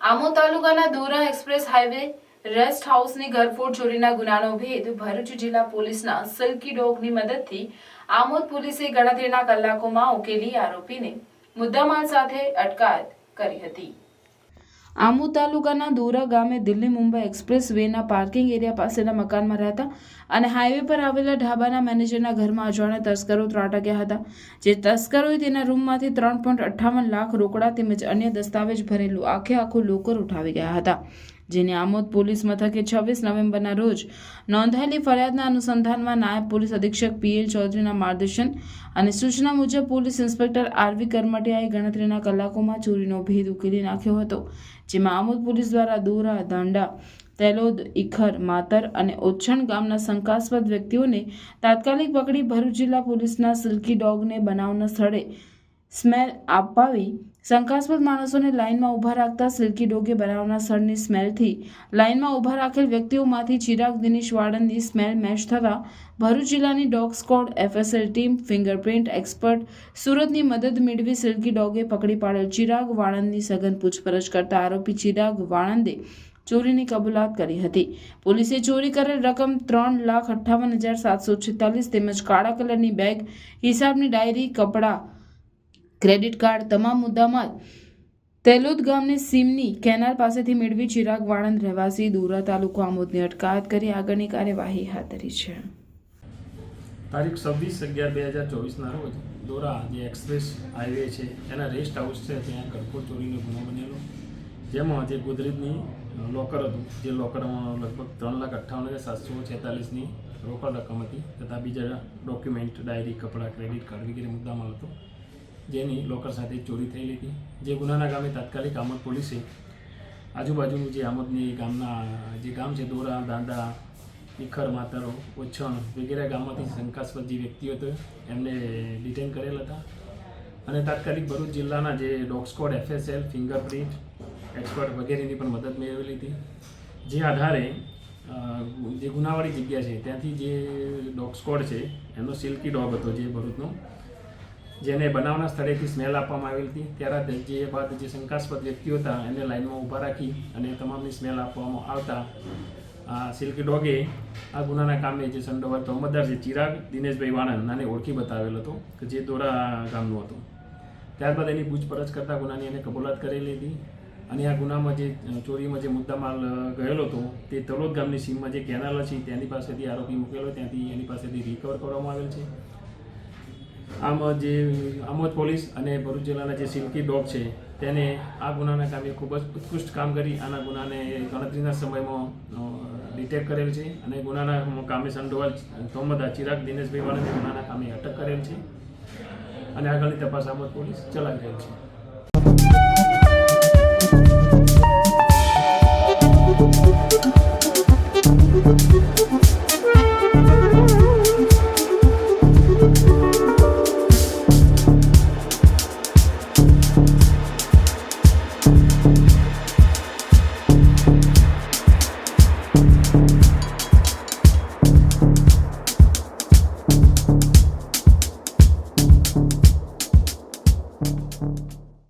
આમોદ તાલુકાના દોરા express highway rest હાઉસની ઘરફોડ ચોરીના ગુનાનો ભેદ ભરૂચ જિલ્લા પોલીસના સિલ્કી ડોગની મદદથી આમોદ પોલીસે ગણતરીના કલાકોમાં ઉકેલી આરોપીને મુદ્દામાલ સાથે અટકાયત કરી હતી। આમોદ તાલુકાના દોરા ગામે દિલ્હી મુંબઈ એક્સપ્રેસ વેના પાર્કિંગ એરિયા પાસેના મકાનમાં રહેતા અને હાઈવે પર આવેલા ઢાબાના મેનેજરના ઘરમાં અજાણ્યા તસ્કરો ત્રાટક્યા હતા। જે તસ્કરોએ તેના રૂમમાંથી 3.58 લાખ રોકડા તેમજ અન્ય દસ્તાવેજ ભરેલું આખું લોકર ઉઠાવી ગયા હતા, જેને આમોદ પોલીસ મથકે 26 નવેમ્બરના રોજ નોંધાયેલી ફરિયાદના અનુસંધાનમાં નાયબ પોલીસ અધિક્ષક પીએલ ચૌધરીના માર્ગદર્શન અને સૂચના મુજબ પોલીસ ઇન્સ્પેક્ટર આરવી કરમટિયાએ ગણતરીના કલાકોમાં ચોરીનો ભેદ ઉકેલી નાખ્યો હતો, જેમાં આમોદ પોલીસ દ્વારા દોરા, દાંડા, તેલોદ, ઇખર, માતર અને ઓછણ ગામના શંકાસ્પદ વ્યક્તિઓને તાત્કાલિક પકડી ભરૂચ જિલ્લા પોલીસના સિલ્કી ડોગને બનાવના સ્થળે સ્મેલ અપાવી શંકાસ્પદ માણસોને લાઇનમાં ઊભા રાખતા સિલ્કી ડોગે બનાવના સ્થળની સ્મેલથી લાઇનમાં ઊભા રાખેલ વ્યક્તિઓમાંથી ચિરાગ દિનેશ વાળંદની સ્મેલ મેચ થતા ભરૂચ જિલ્લાની dog squad, FSL team, fingerprint expert સુરતની મદદ મેળવી સિલ્કી ડોગે પકડી પાડેલ ચિરાગ વાળંદની સઘન પૂછપરછ કરતા આરોપી ચિરાગ વાળંદે ચોરીની કબૂલાત કરી હતી। પોલીસે ચોરી કરેલ રકમ 3,58,746 તેમજ કાળા કલરની બેગ, હિસાબની ડાયરી, કપડાં, ક્રેડિટ કાર્ડ તમામ મુદ્દામાલ તેલોદ ગામની સીમની કેનાલ પાસેથી મેળવી ચિરાગ વાળંદ રહેવાસી દોરા તાલુકો આમોદની અટકાયત કરી આગળની કાર્યવાહી હાથ ધરી છે। તારીખ 26/11/2024 ના રોજ દોરા જે એક્સપ્રેસ હાઈવે છે એના રેસ્ટ હાઉસ છે ત્યાં ઘરફોડ ચોરીનો ગુનો બનેલો, જેમાં જે ગોદરેજની લોકર હતું, જે લોકરમાં લગભગ 3,58,746ની રોકડ રકમ હતી તથા બીજા ડોક્યુમેન્ટ, ડાયરી, કપડાં, ક્રેડિટ કાર્ડ વગેરે મુદ્દામાલ હતો, જેની લોકર સાથે ચોરી થયેલી હતી। જે ગુનાના કામે તાત્કાલિક આમોદ પોલીસે આજુબાજુનું જે આમોદની ગામના જે ગામ છે દોરા, દાંડા, ઇખર, માતર, ઓછણ વગેરે ગામમાંથી શંકાસ્પદ જે વ્યક્તિઓ હતો એમને ડિટેન કરેલ હતા અને તાત્કાલિક ભરૂચ જિલ્લાના જે dog squad, FSL, fingerprint expert વગેરેની પણ મદદ મેળવેલી હતી। જે આધારે જે ગુનાવાળી જગ્યા છે ત્યાંથી જે ડોગ સ્કોડ છે એનો સિલ્કી ડોગ હતો જે ભરૂચનો, જેને બનાવના સ્થળેથી સ્મેલ આપવામાં આવેલી હતી। ત્યારે જે બાદ જે શંકાસ્પદ વ્યક્તિઓ હતા એને લાઇનમાં ઊભા રાખી અને તમામની સ્મેલ આપવામાં આવતા સિલ્કી ડોગે આ ગુનાના કામે જે સંડોવાયેલ તોહમતદાર છે ચિરાગ દિનેશભાઈ વાણંદ નાને ઓળખી બતાવેલ હતો કે જે દોરા ગામનો હતો। ત્યારબાદ એની પૂછપરછ કરતા ગુનાની એને કબૂલાત કરેલી હતી અને આ ગુનામાં જે ચોરીમાં જે મુદ્દામાલ ગયેલો હતો તે તલોદ ગામની સીમમાં જે કેનાલ છે તેની પાસેથી આરોપી મૂકેલો, ત્યાંથી એની પાસેથી રિકવર કરવામાં આવેલ છે। આમ જે આમોદ પોલીસ અને ભરૂચ જિલ્લાના જે સિલ્કી ડોગ છે તેને આ ગુનાના કામે ખૂબ જ ઉત્કૃષ્ટ કામ કરી આના ગુનાને ગણતરીના સમયમાં ડિટેક્ટ કરેલ છે અને ગુનાના કામે સંડોવાયેલ તોહમતદાર ચિરાગ દિનેશભાઈ વાળાને ગુનાના કામે અટક કરેલ છે અને આગળની તપાસ આમોદ પોલીસ ચલાવી રહેલ છે।